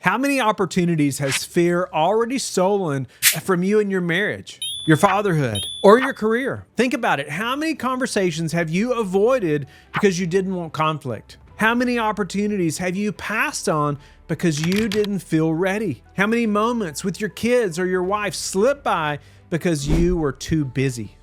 How many opportunities has fear already stolen from you in your marriage, your fatherhood, or your career? Think about it. How many conversations have you avoided because you didn't want conflict? How many opportunities have you passed on because you didn't feel ready? How many moments with your kids or your wife slipped by because you were too busy?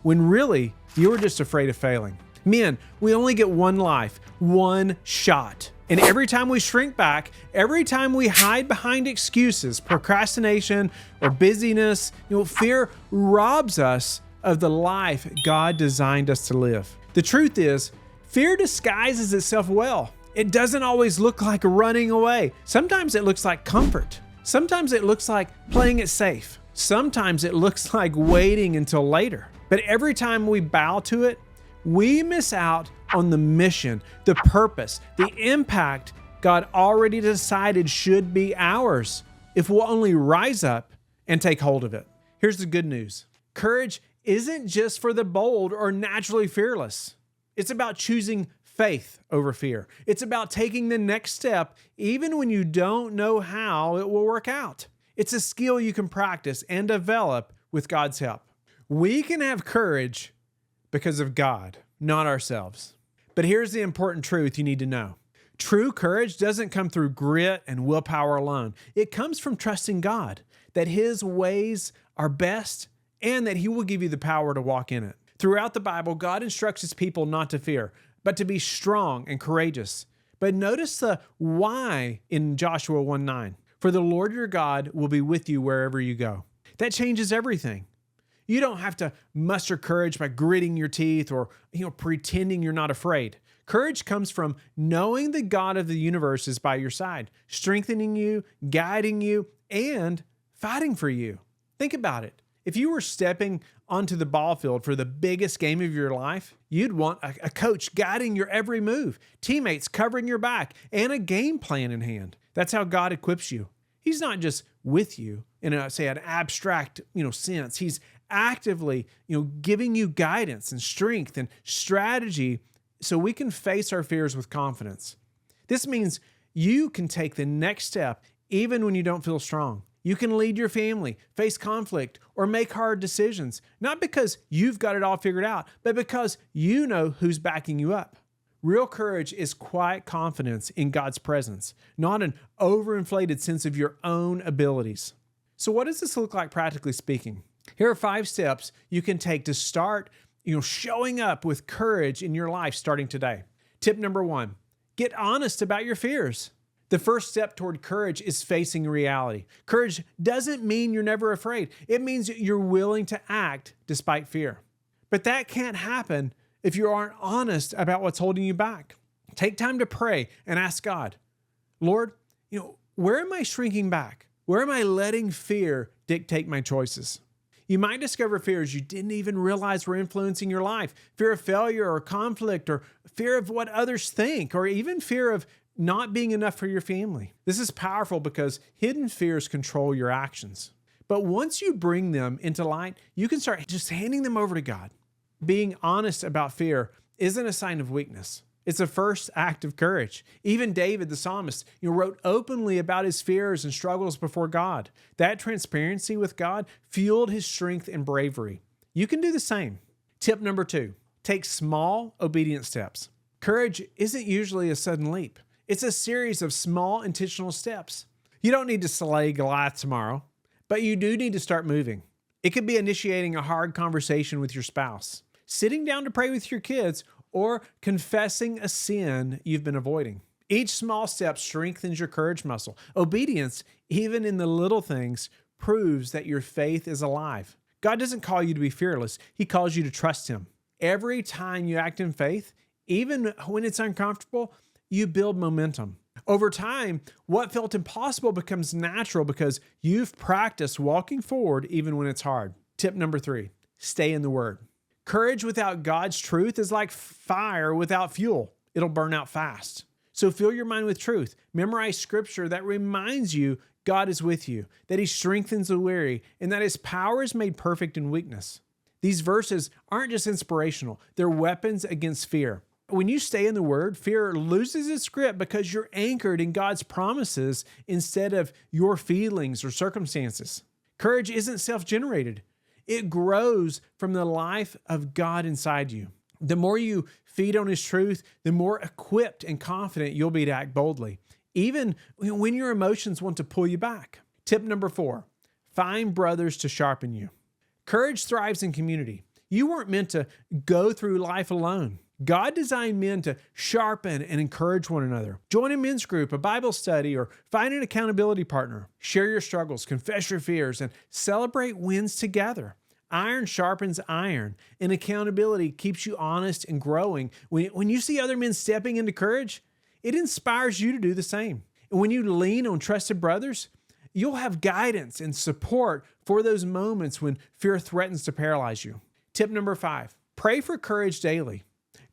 When really you were just afraid of failing. Men, we only get one life, one shot. And every time we shrink back, every time we hide behind excuses, procrastination, or busyness, fear robs us of the life God designed us to live. The truth is, fear disguises itself well. It doesn't always look like running away. Sometimes it looks like comfort. Sometimes it looks like playing it safe. Sometimes it looks like waiting until later. But every time we bow to it, we miss out on the mission, the purpose, the impact God already decided should be ours if we'll only rise up and take hold of it. Here's the good news. Courage isn't just for the bold or naturally fearless. It's about choosing faith over fear. It's about taking the next step even when you don't know how it will work out. It's a skill you can practice and develop with God's help. We can have courage because of God, not ourselves. But here's the important truth you need to know. True courage doesn't come through grit and willpower alone. It comes from trusting God, that His ways are best and that He will give you the power to walk in it. Throughout the Bible, God instructs His people not to fear, but to be strong and courageous. But notice the why in Joshua 1:9. For the Lord your God will be with you wherever you go. That changes everything. You don't have to muster courage by gritting your teeth or pretending you're not afraid. Courage comes from knowing the God of the universe is by your side, strengthening you, guiding you, and fighting for you. Think about it. If you were stepping onto the ball field for the biggest game of your life, you'd want a coach guiding your every move, teammates covering your back, and a game plan in hand. That's how God equips you. He's not just with you in an abstract, sense. He's actively, giving you guidance and strength and strategy so we can face our fears with confidence. This means you can take the next step even when you don't feel strong. You can lead your family, face conflict, or make hard decisions, not because you've got it all figured out, but because you know who's backing you up. Real courage is quiet confidence in God's presence, not an overinflated sense of your own abilities. So what does this look like practically speaking? Here are 5 steps you can take to start, showing up with courage in your life starting today. Tip number 1, get honest about your fears. The first step toward courage is facing reality. Courage doesn't mean you're never afraid. It means you're willing to act despite fear. But that can't happen if you aren't honest about what's holding you back. Take time to pray and ask God, Lord, where am I shrinking back? Where am I letting fear dictate my choices? You might discover fears you didn't even realize were influencing your life. Fear of failure or conflict, or fear of what others think, or even fear of not being enough for your family. This is powerful because hidden fears control your actions. But once you bring them into light, you can start just handing them over to God. Being honest about fear isn't a sign of weakness. It's a first act of courage. Even David, the psalmist, wrote openly about his fears and struggles before God. That transparency with God fueled his strength and bravery. You can do the same. Tip number 2, take small, obedient steps. Courage isn't usually a sudden leap. It's a series of small, intentional steps. You don't need to slay Goliath tomorrow, but you do need to start moving. It could be initiating a hard conversation with your spouse, sitting down to pray with your kids, or confessing a sin you've been avoiding. Each small step strengthens your courage muscle. Obedience, even in the little things, proves that your faith is alive. God doesn't call you to be fearless. He calls you to trust Him. Every time you act in faith, even when it's uncomfortable, you build momentum. Over time, what felt impossible becomes natural because you've practiced walking forward even when it's hard. Tip number 3, stay in the Word. Courage without God's truth is like fire without fuel. It'll burn out fast. So fill your mind with truth. Memorize scripture that reminds you God is with you, that He strengthens the weary, and that His power is made perfect in weakness. These verses aren't just inspirational. They're weapons against fear. When you stay in the Word, fear loses its grip because you're anchored in God's promises instead of your feelings or circumstances. Courage isn't self-generated. It grows from the life of God inside you. The more you feed on His truth, the more equipped and confident you'll be to act boldly, even when your emotions want to pull you back. Tip number 4, find brothers to sharpen you. Courage thrives in community. You weren't meant to go through life alone. God designed men to sharpen and encourage one another. Join a men's group, a Bible study, or find an accountability partner. Share your struggles, confess your fears, and celebrate wins together. Iron sharpens iron, and accountability keeps you honest and growing. When you see other men stepping into courage, it inspires you to do the same. And when you lean on trusted brothers, you'll have guidance and support for those moments when fear threatens to paralyze you. Tip number 5, pray for courage daily.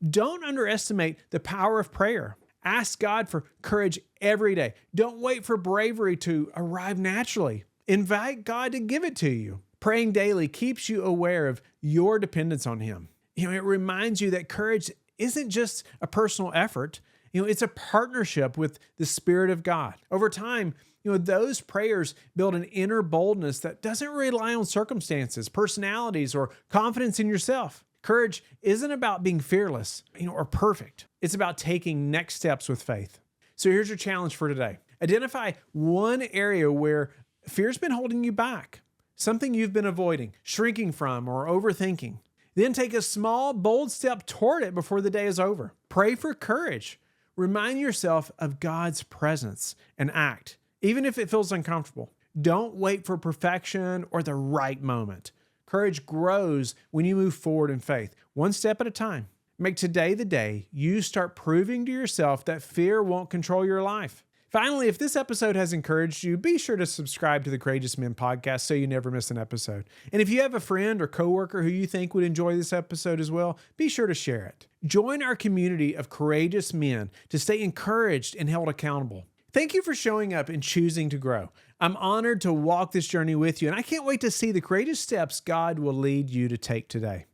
Don't underestimate the power of prayer. Ask God for courage every day. Don't wait for bravery to arrive naturally. Invite God to give it to you. Praying daily keeps you aware of your dependence on Him. It reminds you that courage isn't just a personal effort. It's a partnership with the Spirit of God. Over time, those prayers build an inner boldness that doesn't rely on circumstances, personalities, or confidence in yourself. Courage isn't about being fearless, or perfect. It's about taking next steps with faith. So here's your challenge for today. Identify one area where fear's been holding you back, something you've been avoiding, shrinking from, or overthinking. Then take a small, bold step toward it before the day is over. Pray for courage. Remind yourself of God's presence and act, even if it feels uncomfortable. Don't wait for perfection or the right moment. Courage grows when you move forward in faith, one step at a time. Make today the day you start proving to yourself that fear won't control your life. Finally, if this episode has encouraged you, be sure to subscribe to the Courageous Men podcast so you never miss an episode. And if you have a friend or coworker who you think would enjoy this episode as well, be sure to share it. Join our community of courageous men to stay encouraged and held accountable. Thank you for showing up and choosing to grow. I'm honored to walk this journey with you, and I can't wait to see the courageous steps God will lead you to take today.